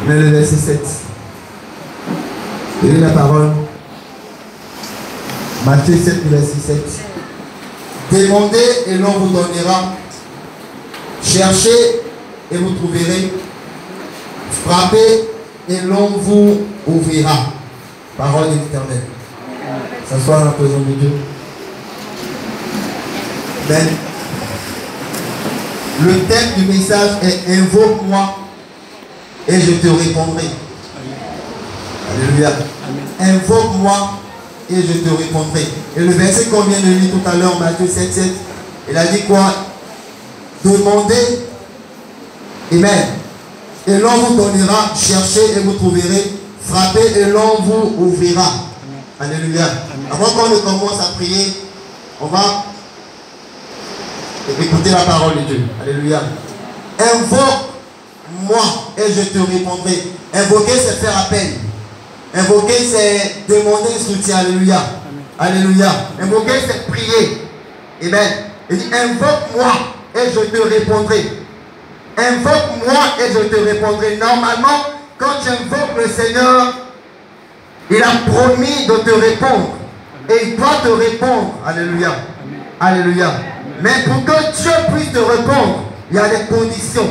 Mais le verset 7. Et la parole. Matthieu 7, verset 7. Demandez et l'on vous donnera. Cherchez et vous trouverez. Frappez et l'on vous ouvrira. Parole de l'Éternel. S'asseoir dans la présence de Dieu. Amen. Le thème du message est invoque-moi et je te répondrai. Alléluia. Invoque-moi et je te répondrai. Et le verset qu'on vient de lire tout à l'heure, Matthieu 7, 7, il a dit quoi? Demandez, amen, et l'on vous donnera, cherchez et vous trouverez, frappez et l'on vous ouvrira. Alléluia. Avant qu'on ne commence à prier, on va écouter la parole de Dieu. Alléluia. Invoque-moi et je te répondrai. Invoquer, c'est faire appel. Invoquer, c'est demander un soutien. Alléluia. Alléluia. Invoquer, c'est prier. Amen. Il dit, invoque-moi et je te répondrai. Invoque-moi et je te répondrai. Normalement, quand tu invoques le Seigneur, il a promis de te répondre. Et il doit te répondre. Alléluia. Alléluia. Mais pour que Dieu puisse te répondre, il y a des conditions.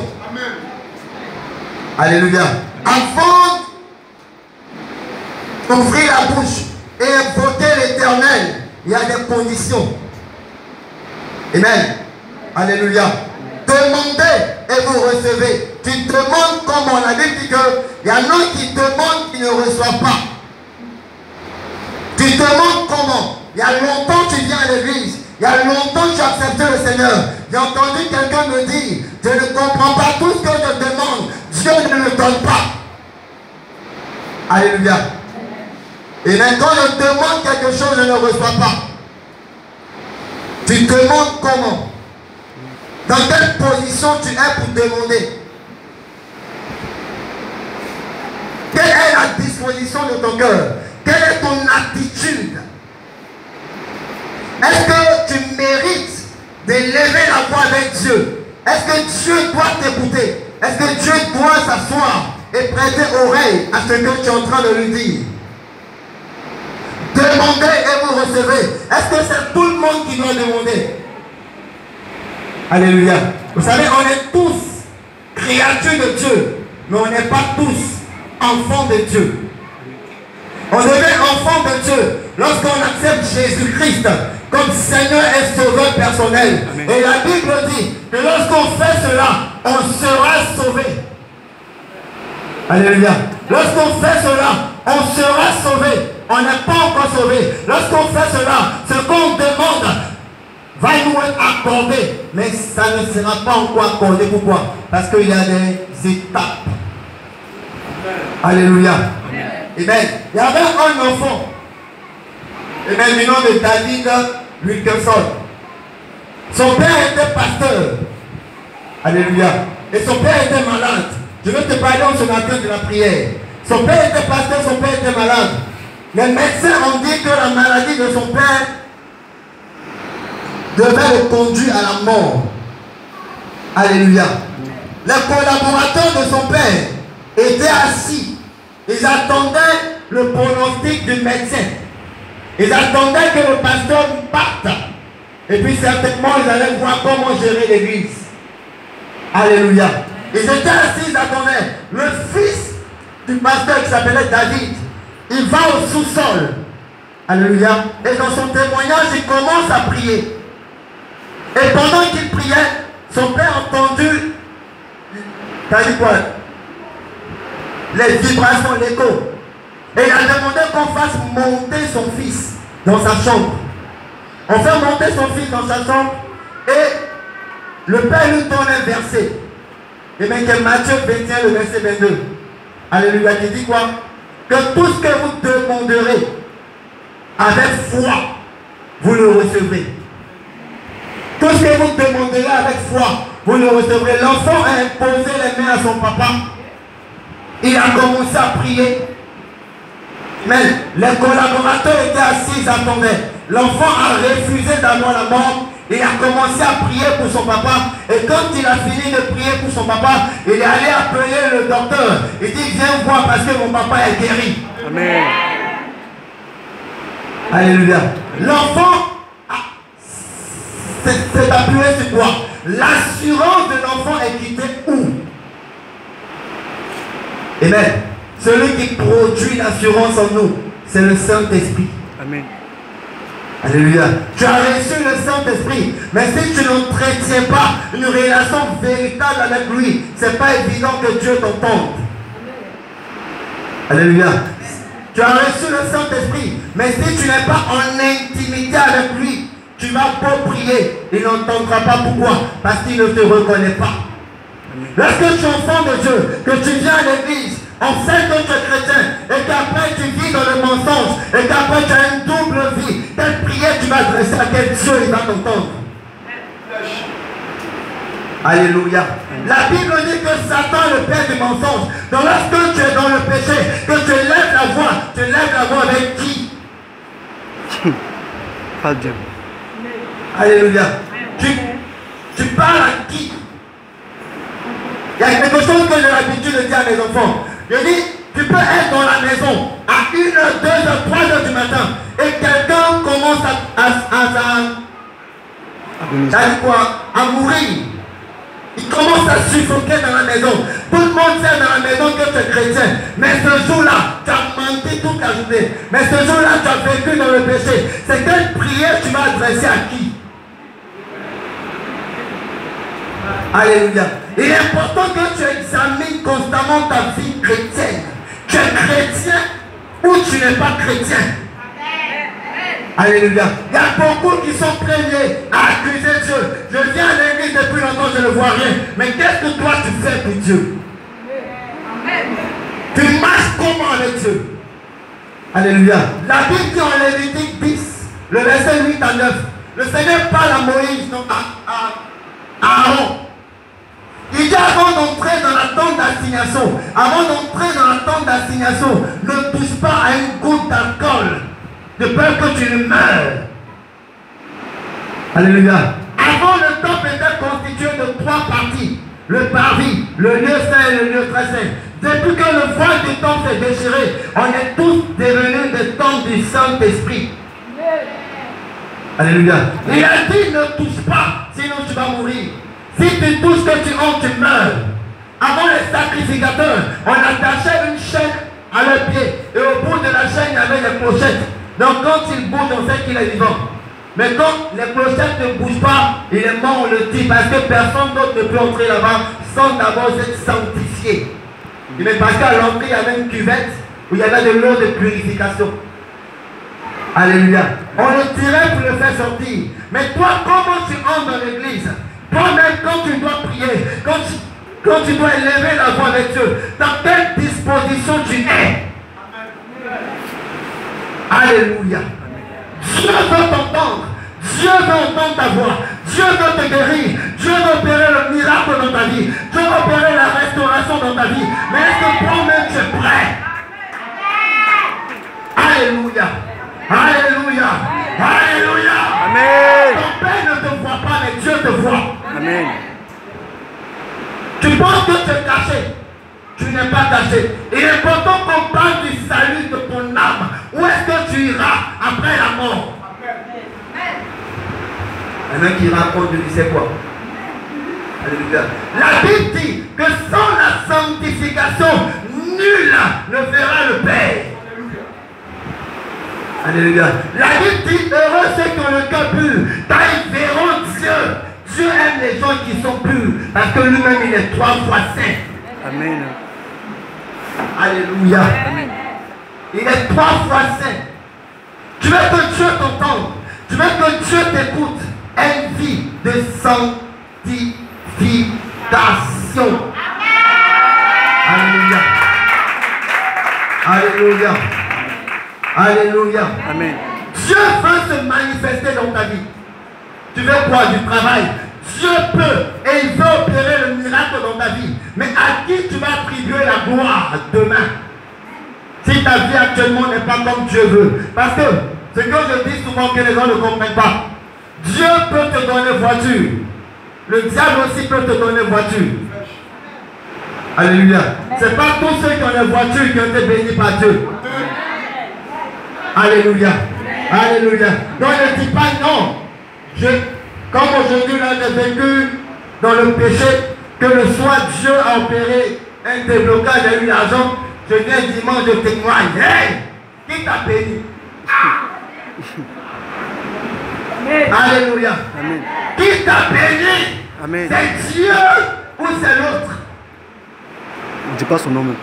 Alléluia. Avant d'ouvrir la bouche et invoquer l'Éternel, il y a des conditions. Amen. Alléluia. Demandez et vous recevez. Tu demandes comme on a dit qu'il y en a qui demandent qui ne reçoivent pas. Tu demandes comment? Il y a longtemps tu viens à l'église. Il y a longtemps tu as accepté le Seigneur. J'ai entendu quelqu'un me dire, je ne comprends pas tout ce que je demande. Dieu ne le donne pas. Alléluia. Et même quand je demande quelque chose, je ne reçois pas. Tu demandes comment? Dans quelle position tu es pour demander? Quelle est la disposition de ton cœur? Quelle est ton attitude? Est-ce que tu mérites d'élever la voix avec Dieu? Est-ce que Dieu doit t'écouter? Est-ce que Dieu doit s'asseoir et prêter oreille à ce que tu es en train de lui dire? Demandez et vous recevez. Est-ce que c'est tout le monde qui doit demander? Alléluia. Vous savez, on est tous créatures de Dieu, mais on n'est pas tous enfants de Dieu. On devient enfant de Dieu lorsqu'on accepte Jésus-Christ comme Seigneur et Sauveur personnel. Amen. Et la Bible dit que lorsqu'on fait cela, on sera sauvé. Alléluia. Lorsqu'on fait cela, on sera sauvé. On n'est pas encore sauvé. Lorsqu'on fait cela, ce qu'on demande va nous être accordé. Mais ça ne sera pas encore accordé. Pourquoi? Parce qu'il y a des étapes. Alléluia. Amen. Il y avait un enfant. Amen. Du nom de David Wilkerson. Son père était pasteur. Alléluia. Et son père était malade. Je vais te parler ce matin de la prière. Son père était pasteur, son père était malade. Les médecins ont dit que la maladie de son père devait le conduire à la mort. Alléluia. Les collaborateurs de son père étaient assis. Ils attendaient le pronostic du médecin. Ils attendaient que le pasteur parte. Et puis certainement, ils allaient voir comment gérer l'église. Alléluia. Ils étaient assis, ils attendaient. Le fils du pasteur qui s'appelait David, il va au sous-sol. Alléluia. Et dans son témoignage, il commence à prier. Et pendant qu'il priait, son père a entendu, t'as dit quoi? Les vibrations, l'écho. Et il a demandé qu'on fasse monter son fils dans sa chambre. On fait monter son fils dans sa chambre et le père lui donne un verset. Et bien que Matthieu 21, le verset 22. Alléluia, qui dit quoi? Que tout ce que vous demanderez avec foi, vous le recevrez. Tout ce que vous demanderez avec foi, vous le recevrez. L'enfant a imposé les mains à son papa. Il a commencé à prier. Mais les collaborateurs étaient assis, ils attendaient. L'enfant a refusé d'avoir la mort. Il a commencé à prier pour son papa. Et quand il a fini de prier pour son papa, il est allé appeler le docteur. Il dit, viens voir parce que mon papa est guéri. Amen. Alléluia. L'enfant s'est appuyé sur quoi? L'assurance de l'enfant est quittée où? Amen. Celui qui produit l'assurance en nous, c'est le Saint-Esprit. Amen. Alléluia. Tu as reçu le Saint-Esprit, mais si tu n'entretiens pas une relation véritable avec lui, c'est pas évident que Dieu t'entende. Alléluia. Tu as reçu le Saint-Esprit, mais si tu n'es pas en intimité avec lui, tu vas beau prier, il n'entendra pas. Pourquoi? Parce qu'il ne te reconnaît pas. Lorsque tu es enfant de Dieu, que tu viens à l'église, on sait que tu es chrétien, et qu'après tu vis dans le mensonge, et qu'après tu as une double vie, quelle prière tu vas adresser à quel Dieu il va t'entendre? Alléluia. La Bible dit que Satan est le père du mensonge. Donc lorsque tu es dans le péché, que tu lèves la voix, tu lèves la voix avec qui? Pas Dieu. Alléluia. Tu parles à qui? Il y a quelque chose que j'ai l'habitude de dire à mes enfants. Je dis, tu peux être dans la maison à 1h, 2h, 3h du matin et quelqu'un commence à mourir. Il commence à suffoquer dans la maison. Tout le monde sait dans la maison que tu es chrétien. Mais ce jour-là, tu as menti toute la journée. Mais ce jour-là, tu as vécu dans le péché. C'est quelle prière tu vas adresser à qui? Alléluia. Il est important que tu examines constamment ta vie chrétienne. Tu es chrétien ou tu n'es pas chrétien. Alléluia. Il y a beaucoup qui sont premiers à accuser Dieu. Je viens à l'église depuis longtemps, je ne vois rien. Mais qu'est-ce que toi tu fais pour Dieu? Tu marches comment avec Dieu? Alléluia. La Bible dit en Lévitique 10, le verset 8 à 9. Le Seigneur parle à Moïse, non, à Aaron. Il dit avant d'entrer dans la tente d'assignation, ne touche pas à une goutte d'alcool, de peur que tu ne meurs. Alléluia. Avant, le temple était constitué de 3 parties. Le parvis, le lieu saint et le lieu très saint. Depuis que le voile du temple s'est déchiré, on est tous devenus des temples du Saint-Esprit. Alléluia. Il a dit ne touche pas, sinon tu vas mourir. Si tu touches que tu entres, tu meurs. Avant les sacrificateurs, on attachait une chaîne à leurs pieds. Et au bout de la chaîne, il y avait des clochettes. Donc quand il bouge, on sait qu'il est vivant. Mais quand les clochettes ne bougent pas, il est mort, on le dit. Parce que personne d'autre ne peut entrer là-bas sans d'abord être sanctifié. Mais parce qu'à l'entrée, il y avait une cuvette où il y avait de l'eau de purification. Alléluia. On le tirait pour le faire sortir. Mais toi, comment tu entres dans l'église? Toi-même, quand tu dois prier, quand tu dois élever la voix avec Dieu, dans quelle disposition tu es? Alléluia. Dieu veut t'entendre. Dieu veut entendre ta voix. Dieu veut te guérir. Dieu veut opérer le miracle dans ta vie. Dieu veut opérer la restauration dans ta vie. Mais est-ce que toi-même tu es prêt? Alléluia. Alléluia. Alléluia. Amen. Ton Père ne te voit pas, mais Dieu te voit. Amen. Tu penses que tu es caché. Tu n'es pas caché. Il est important qu'on parle du salut de ton âme. Où est-ce que tu iras après la mort? Un mec qui raconte, je ne sais quoi. Alléluia. La Bible dit que sans la sanctification, nul ne verra le Père. Alléluia. La Bible dit heureux ceux qui ont le cœur pur, car ils verront Dieu. Dieu aime les gens qui sont purs, parce que lui-même il est 3 fois saint. Amen. Alléluia. Amen. Il est 3 fois saint. Tu veux que Dieu t'entende. Tu veux que Dieu t'écoute. Une vie de sanctification. Alléluia. Alléluia. Alléluia. Amen. Dieu veut se manifester dans ta vie. Tu veux quoi? Du travail. Dieu peut et il veut opérer le miracle dans ta vie. Mais à qui tu vas attribuer la gloire demain? Si ta vie actuellement n'est pas comme Dieu veut. Parce que ce que je dis souvent que les gens ne comprennent pas. Dieu peut te donner voiture. Le diable aussi peut te donner voiture. Alléluia. Ce n'est pas tous ceux qui ont une voiture qui ont été bénis par Dieu. Alléluia. Alléluia. Donc ne dis pas non. Comme aujourd'hui, là, j'ai vécu dans le péché, que le soir, Dieu a opéré un déblocage, j'ai eu l'argent. Je viens dimanche, je témoigne. Hey! Qui t'a béni? Alléluia. Amen. Qui t'a béni? C'est Dieu ou c'est l'autre? Ne dis pas son nom même.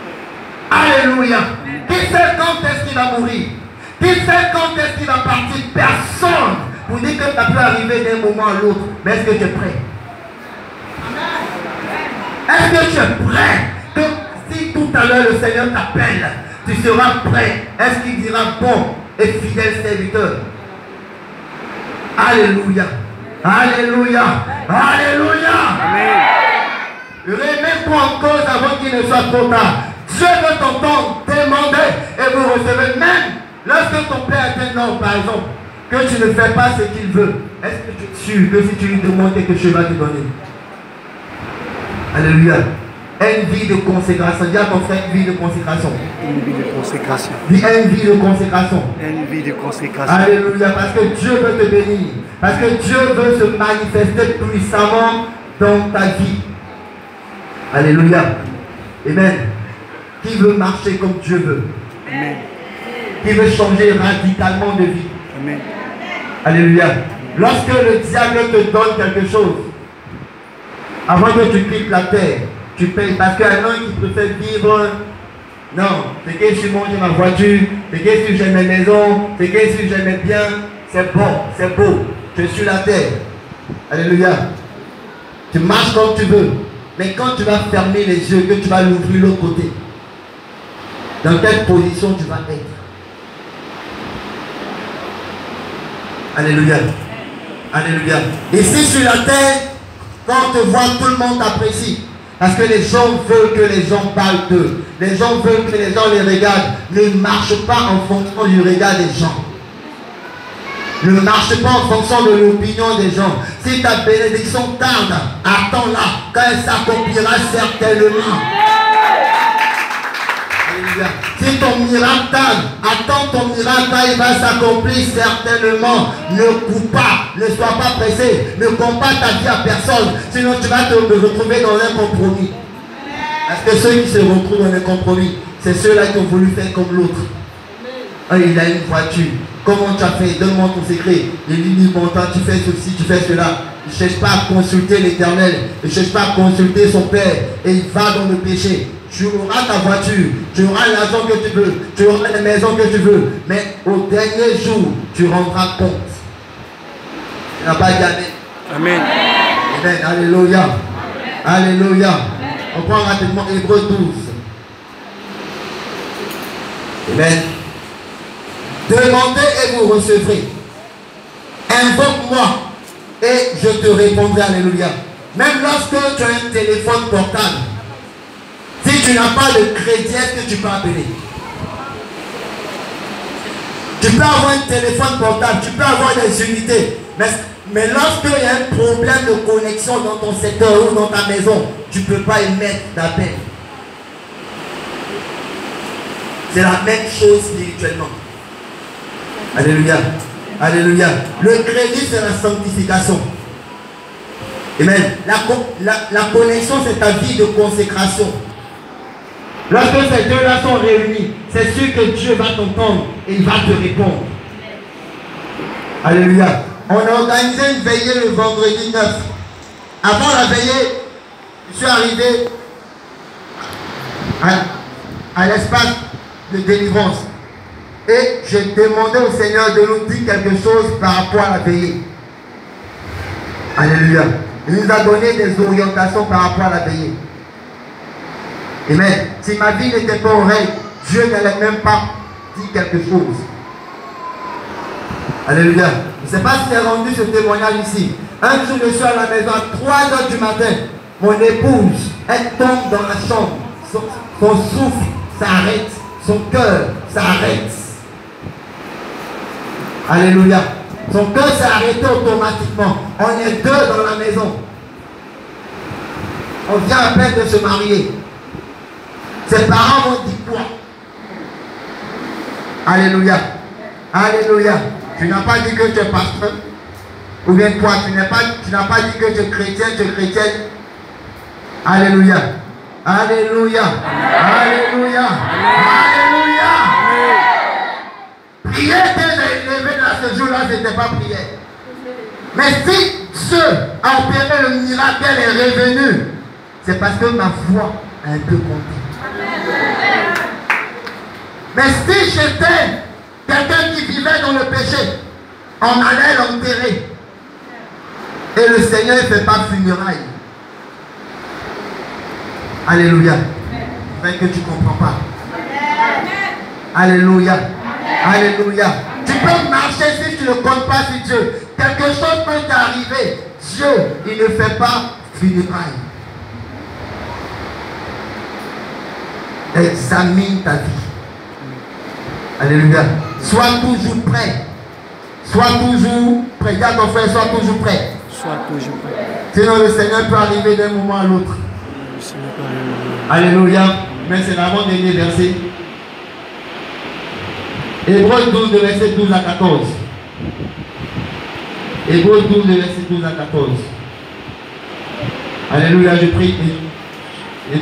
Alléluia. Qui sait quand est-ce qu'il va mourir? Qui sait quand est-ce qu'il va partir? Personne. Pour dire que ça peut arriver d'un moment à l'autre. Mais est-ce que tu es prêt? Est-ce que tu es prêt? Que si tout à l'heure le Seigneur t'appelle, tu seras prêt. Est-ce qu'il dira bon et fidèle serviteur? Alléluia. Alléluia. Alléluia. Amen. Remets-toi en cause avant qu'il ne soit trop tard. Dieu veut t'entendre, demander et vous recevez. Même lorsque ton père est un homme, par exemple, que tu ne fais pas ce qu'il veut, est-ce que tu es sûr que si tu lui demandes quelque chose, il va te donner? Alléluia. Une vie de consécration. Dis à ton frère une vie de consécration. Une vie de consécration. Dis une vie de consécration. Une vie de consécration. Alléluia. Parce que Dieu veut te bénir. Parce que Dieu veut se manifester puissamment dans ta vie. Alléluia. Amen. Qui veut marcher comme Dieu veut? Amen. Qui veut changer radicalement de vie? Amen. Alléluia. Lorsque le diable te donne quelque chose, avant que tu quittes la terre, tu payes. Parce qu'il y a un homme qui préfère vivre. Non, c'est que si j'ai ma voiture, c'est que si j'ai mes maisons, c'est que si j'ai mes biens, c'est bon, c'est beau. Je suis la terre. Alléluia. Tu marches comme tu veux. Mais quand tu vas fermer les yeux, que tu vas l'ouvrir l'autre côté, dans quelle position tu vas être? Alléluia. Alléluia. Ici sur la terre, quand on te voit, tout le monde t'apprécie. Parce que les gens veulent que les gens parlent d'eux. Les gens veulent que les gens les regardent. Ne marche pas en fonction du regard des gens. Ne marche pas en fonction de l'opinion des gens. Si ta bénédiction tarde, attends-la. Quand elle s'accomplira certainement. Alléluia. Si ton miracle tarde, attends ton miracle quand il va s'accomplir certainement. Ne coupe pas, ne sois pas pressé. Ne compare ta vie à personne. Sinon tu vas te retrouver dans un compromis. Parce que ceux qui se retrouvent dans un compromis, c'est ceux-là qui ont voulu faire comme l'autre. Oh, il a une voiture. Comment tu as fait? Donne-moi ton secret. Il dit, bon temps, tu fais ceci, tu fais cela. Il ne cherche pas à consulter l'Éternel. Il ne cherche pas à consulter son Père. Et il va dans le péché. Tu auras ta voiture. Tu auras l'argent que tu veux. Tu auras la maison que tu veux. Mais au dernier jour, tu rendras compte. Tu n'as pas gagné. Amen. Amen. Alléluia. Alléluia. On prend rapidement Hébreux 12. Amen. Demandez et vous recevrez. Invoque-moi et je te répondrai. Alléluia. Même lorsque tu as un téléphone portable, si tu n'as pas de crédit, est-ce que tu peux appeler? Tu peux avoir un téléphone portable, tu peux avoir des unités. Mais lorsqu'il y a un problème de connexion dans ton secteur ou dans ta maison, tu ne peux pas émettre d'appel. C'est la même chose spirituellement. Alléluia. Alléluia. Le crédit, c'est la sanctification. Amen. La connexion, c'est ta vie de consécration. Lorsque ces deux-là sont réunis, c'est sûr que Dieu va t'entendre et il va te répondre. Alléluia. On a organisé une veillée le vendredi 9. Avant la veillée, je suis arrivé à l'espace de délivrance. Et j'ai demandé au Seigneur de nous dire quelque chose par rapport à la veillée. Alléluia. Il nous a donné des orientations par rapport à la veillée. Amen. Si ma vie n'était pas en règle, Dieu n'allait même pas dire quelque chose. Alléluia. Je ne sais pas si j'ai rendu ce témoignage ici. Un jour, je suis à la maison à 3 h du matin. Mon épouse, elle tombe dans la chambre. Son souffle s'arrête. Son cœur s'arrête. Alléluia. Son cœur s'est arrêté automatiquement. On est deux dans la maison. On vient à peine de se marier. Ses parents vont dire quoi? Alléluia. Alléluia. Tu n'as pas dit que tu es pasteur. Ou bien toi, tu n'as pas dit que tu es chrétien, tu es chrétienne. Alléluia. Alléluia. Alléluia. Alléluia. Prière qu'elle a élevée dans ce jour-là, ce n'était pas prière. Mais si Dieu a opéré le miracle, elle est revenue, c'est parce que ma foi a un peu compté. Mais si j'étais quelqu'un qui vivait dans le péché, on allait l'enterrer. Et le Seigneur ne fait pas funérailles. Alléluia. C'est que tu ne comprends pas. Alléluia. Alléluia. Tu peux marcher si tu ne comptes pas sur Dieu. Quelque chose peut t'arriver. Dieu, il ne fait pas funérailles. Examine ta vie. Alléluia. Sois toujours prêt. Sois toujours prêt. Dis à ton frère, sois toujours prêt. Sois toujours prêt. Sinon le Seigneur peut arriver d'un moment à l'autre. Alléluia. Mais c'est l'avant-dernier verset. Hébreux 12, de verset 12 à 14. Hébreux 12, de verset 12 à 14. Alléluia, je prie. Et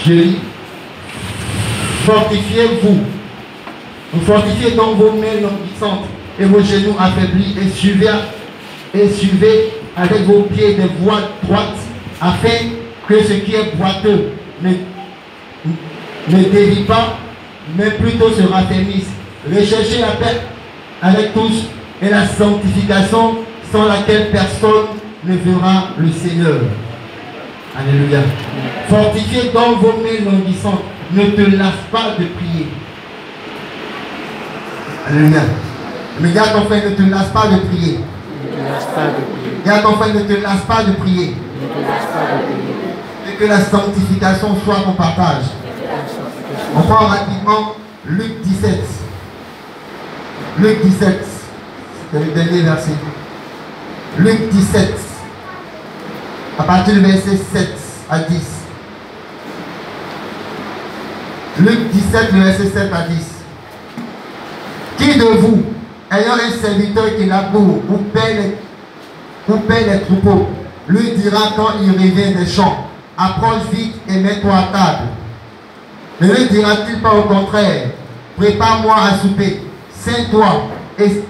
je lis. Fortifiez-vous. Vous fortifiez donc vos mains languissantes et vos genoux affaiblis et suivez avec vos pieds des voies droites afin que ce qui est boiteux ne dévie pas, mais plutôt se raffermisse. Recherchez la paix avec tous et la sanctification sans laquelle personne ne verra le Seigneur. Alléluia. Fortifiez donc vos mains languissantes. Ne te lasse pas de prier. Alléluia. Mais dis à ton frère, ne te lasse pas de prier. Ne te lasse pas de prier. Dis à ton frère, ne te lasse pas de prier. Ne te lasse pas de prier. Et que la sanctification soit ton partage. On prend rapidement Luc 17. Luc 17. C'est le dernier verset. Luc 17. À partir du verset 7 à 10. Luc 17, le verset 7 à 10. Qui de vous, ayant un serviteur qui laboure ou paie les troupeaux, lui dira quand il revient des champs, approche vite et mets-toi à table? Ne lui dira-t-il pas au contraire, prépare-moi à souper, ceins-toi et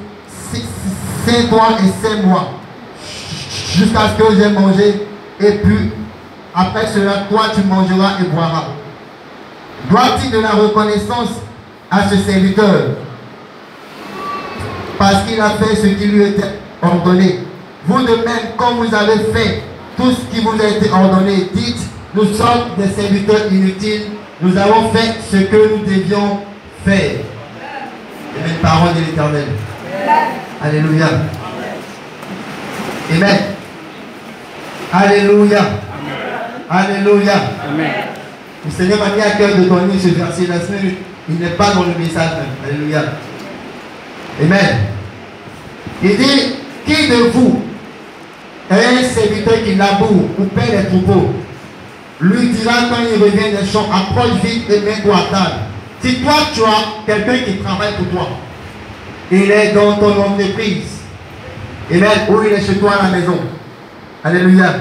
ceins-moi, jusqu'à ce que j'ai mangé, et puis après cela, toi tu mangeras et boiras. Doit-il de la reconnaissance à ce serviteur parce qu'il a fait ce qui lui était ordonné? Vous de même, comme vous avez fait tout ce qui vous a été ordonné, dites, nous sommes des serviteurs inutiles, nous avons fait ce que nous devions faire. C'est une parole de l'Éternel. Alléluia. Amen. Alléluia. Alléluia. Amen. Le Seigneur m'a mis à cœur de donner ce verset la semaine. Il n'est pas dans le message même. Alléluia. Amen. Il dit, qui de vous est un serviteur qui laboure ou paie les troupeaux, lui dira quand il revient des champs, approche vite et mets-toi à table. Si toi tu as quelqu'un qui travaille pour toi, il est dans ton entreprise, amen, ou il est chez toi à la maison. Alléluia.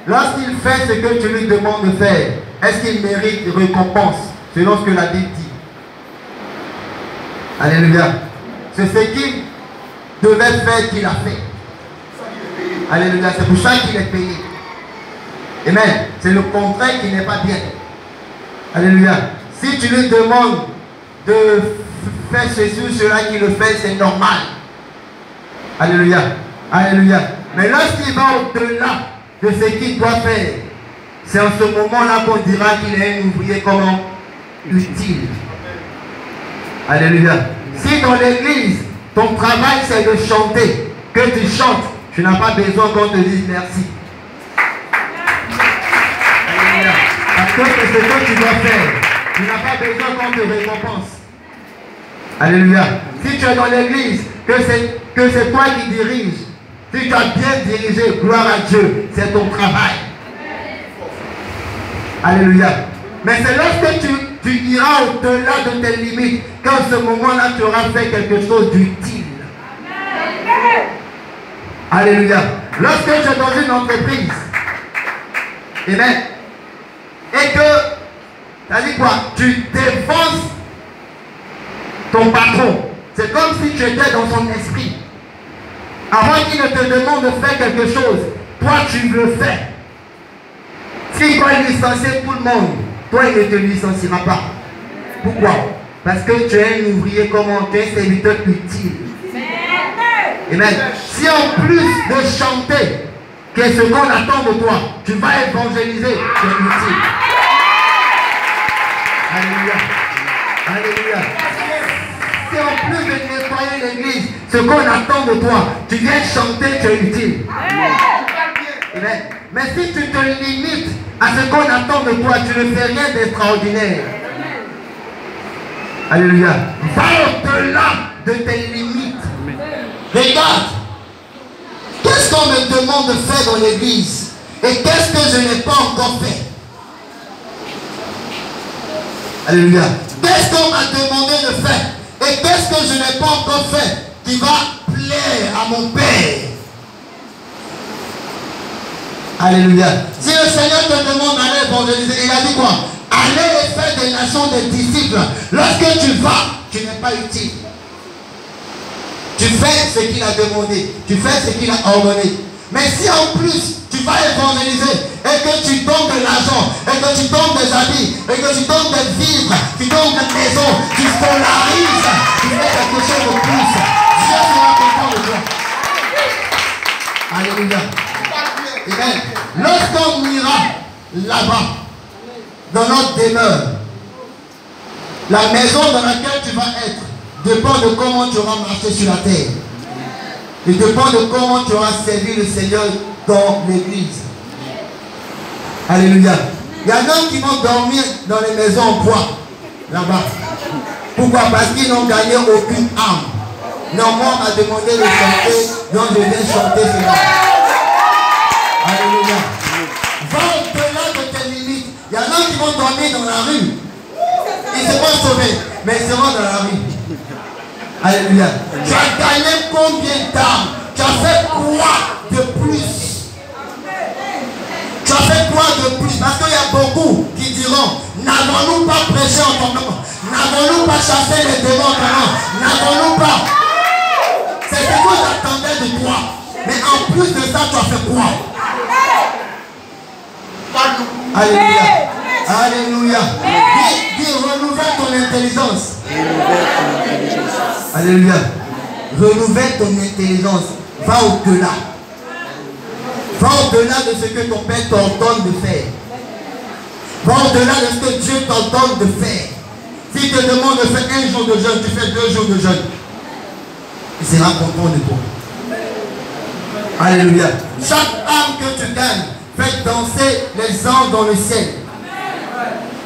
Lorsqu'il fait ce que tu lui demandes de faire, est-ce qu'il mérite récompense selon ce que la Bible dit? Alléluia. C'est ce qu'il devait faire qu'il a fait. Alléluia. C'est pour ça qu'il est payé. Amen. C'est le contraire qui n'est pas bien. Alléluia. Si tu lui demandes de faire ceci ou cela qu'il le fait, c'est normal. Alléluia. Alléluia. Mais lorsqu'il va au-delà de ce qu'il doit faire, c'est en ce moment-là qu'on dira qu'il est un ouvrier comment? Utile. Alléluia. Si dans l'église, ton travail c'est de chanter, que tu chantes, tu n'as pas besoin qu'on te dise merci. Alléluia. Parce que c'est ce que tu dois faire. Tu n'as pas besoin qu'on te récompense. Alléluia. Si tu es dans l'église, que que c'est toi qui diriges. Si tu as bien dirigé, gloire à Dieu, c'est ton travail. Alléluia. Mais c'est lorsque tu iras au-delà de tes limites qu'en ce moment-là, tu auras fait quelque chose d'utile. Alléluia. Lorsque tu es dans une entreprise, amen, et que, ça dit quoi, tu défonces ton patron, c'est comme si tu étais dans son esprit. Avant qu'il ne te demande de faire quelque chose, toi tu le fais. S'il doit licencier tout le monde, toi il ne te licenciera pas. Pourquoi? Parce que tu es un ouvrier comment? Tu es un serviteur utile. Amen. Si en plus de chanter, qu'est ce qu'on attend de toi, tu vas évangéliser, tu es utile. Alléluia. Alléluia. Si en plus de nettoyer l'église, ce qu'on attend de toi, tu viens chanter, tu es utile. Amen. Mais si tu te limites à ce qu'on attend de toi, tu ne fais rien d'extraordinaire. Alléluia. Va au-delà de tes limites. Regarde, qu'est-ce qu'on me demande de faire dans l'église et qu'est-ce que je n'ai pas encore fait? Alléluia. Qu'est-ce qu'on m'a demandé de faire et qu'est-ce que je n'ai pas encore fait qui va plaire à mon Père? Alléluia. Si le Seigneur te demande d'aller évangéliser, il a dit quoi? Allez et faire des nations des disciples. Lorsque tu vas, tu n'es pas utile. Tu fais ce qu'il a demandé. Tu fais ce qu'il a ordonné. Mais si en plus, tu vas évangéliser et que tu donnes de l'argent, et que tu donnes des habits, et que tu donnes des vivres, tu donnes des maisons, tu polarises, tu fais quelque chose de plus, Dieu sera content de toi. Alléluia. Amen. Lorsqu'on ira là-bas, dans notre demeure, la maison dans laquelle tu vas être dépend de comment tu auras marché sur la terre. Il dépend de comment tu auras servi le Seigneur dans l'église. Alléluia. Il y en a qui vont dormir dans les maisons en bois, là-bas. Pourquoi? Parce qu'ils n'ont gagné aucune âme. Non, moi, on m'a demandé de chanter, donc je viens chanter cela. Alléluia. Va au-delà de tes limites. Il y en a qui vont dormir dans la rue. Ils seront sauvés, mais ils seront dans la rue. Alléluia. Tu as gagné combien d'âmes? Tu as fait quoi de plus? Tu as fait quoi de plus? Parce qu'il y a beaucoup qui diront, n'avons-nous pas prêché en ton nom? N'avons-nous pas chassé les démons en ton nom? N'avons-nous pas? C'est ce que j'attendais de toi. Mais en plus de ça, tu as fait quoi? Alléluia. Alléluia. Dis, renouvelle ton intelligence. Alléluia. Renouvelle ton intelligence. Va au-delà. Va au-delà de ce que ton Père t'ordonne de faire. Va au-delà de ce que Dieu t'ordonne de faire. S'il te demande de faire un jour de jeûne, tu fais 2 jours de jeûne. Il sera content de toi. Alléluia. Chaque âme que tu gagnes fait danser les anges dans le ciel.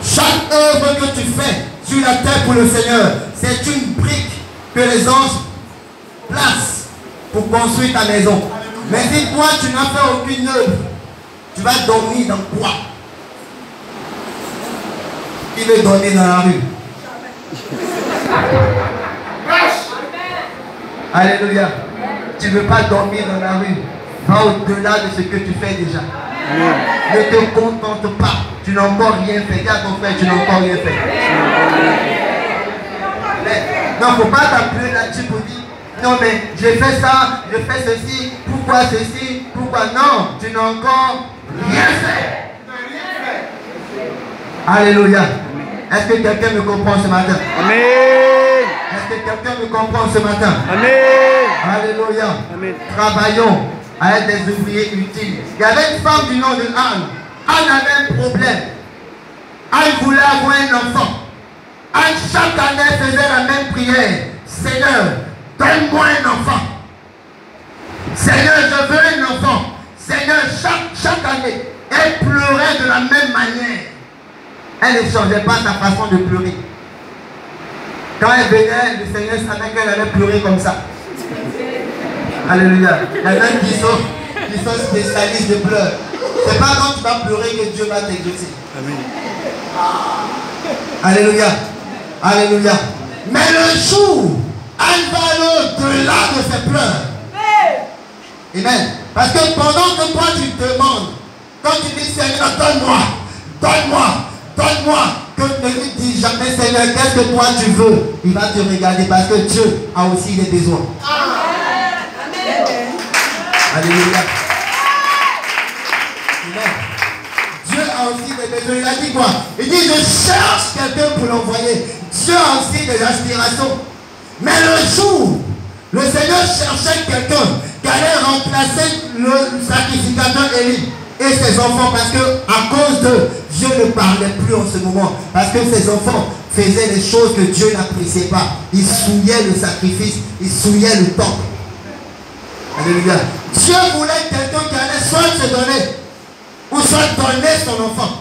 Chaque œuvre que tu fais sur la terre pour le Seigneur, c'est une brique que les anges placent pour construire ta maison. Mais si toi tu n'as fait aucune œuvre, tu vas dormir dans quoi? Qui veut dormir dans la rue? Alléluia. Tu ne veux pas dormir dans la rue. Va au-delà de ce que tu fais déjà. Ne te contente pas. Tu n'as encore rien fait. Dis à ton frère, tu n'as encore rien fait. Non, il ne faut pas t'appeler là-dessus pour dire, non mais j'ai fait ça, j'ai fait ceci, pourquoi ceci, pourquoi non, tu n'as encore rien fait. Alléluia. Est-ce que quelqu'un me comprend ce matin? Amen. Est-ce que quelqu'un me comprend ce matin? Amen. Alléluia. Amen. Travaillons à être des ouvriers utiles. Il y avait une femme du nom de Anne. Anne avait un problème. Anne voulait avoir un enfant. Anne chaque année faisait la même prière. Seigneur, donne-moi un enfant. Seigneur, je veux un enfant. Seigneur, chaque année, elle pleurait de la même manière. Elle ne changeait pas sa façon de pleurer. Quand elle venait, le Seigneur savait qu'elle allait pleurer comme ça. Alléluia. Il y en a qui sont spécialistes de pleurs. C'est pas quand tu vas pleurer que Dieu va t'exaucer. Amen. Alléluia. Alléluia. Mais le jour, elle va aller au-delà de ses pleurs. Amen. Parce que pendant que toi tu demandes, quand tu dis Seigneur, donne-moi, donne-moi, donne-moi, que ne lui dis jamais Seigneur, qu'est-ce que toi tu veux? Il va te regarder parce que Dieu a aussi des besoins. Amen. Alléluia. Amen. Dieu a aussi des besoins. Il a dit quoi? Il dit je cherche quelqu'un pour l'envoyer. Dieu a aussi des aspirations. Mais le jour, le Seigneur cherchait quelqu'un qui allait remplacer le sacrificateur Élie et ses enfants, parce que à cause de Dieu ne parlait plus en ce moment, parce que ses enfants faisaient des choses que Dieu n'appréciait pas. Ils souillaient le sacrifice, ils souillaient le temple. Alléluia. Dieu voulait quelqu'un qui allait soit se donner ou soit donner son enfant.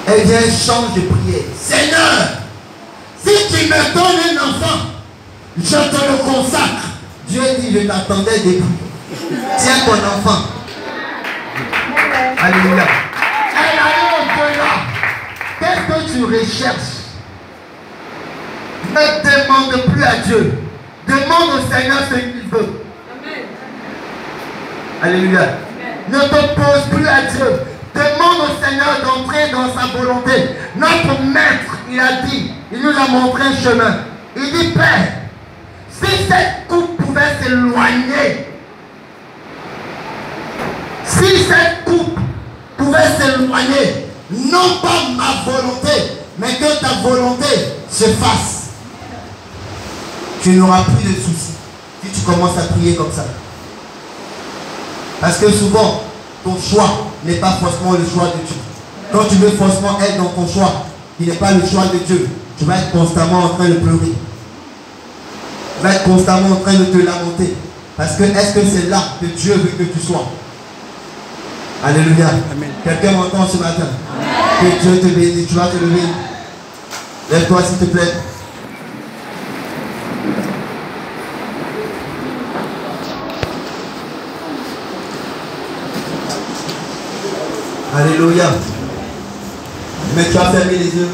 Eh bien, change de prière. Seigneur, si tu me donnes un enfant, je te le consacre. Dieu dit, je t'attendais depuis. Tiens ton enfant. Alléluia. Elle allait au-delà. Qu'est-ce que tu recherches? Ne demande plus à Dieu. Demande au Seigneur ce qu'il veut. Alléluia. Ne t'oppose plus à Dieu. Demande au Seigneur d'entrer dans sa volonté. Notre maître, il a dit, il nous a montré un chemin. Il dit, Père, si cette coupe pouvait s'éloigner, si cette coupe pouvait s'éloigner, non pas ma volonté, mais que ta volonté se fasse, tu n'auras plus de soucis si tu commences à prier comme ça. Parce que souvent, ton choix n'est pas forcément le choix de Dieu. Quand tu veux forcément être dans ton choix, qui n'est pas le choix de Dieu, tu vas être constamment en train de pleurer. Tu vas être constamment en train de te lamenter. Parce que est-ce que c'est là que Dieu veut que tu sois? Alléluia. Quelqu'un m'entend ce matin? Amen. Que Dieu te bénisse. Tu vas te lever. Lève-toi s'il te plaît. Alléluia. Mais tu as fermé les yeux.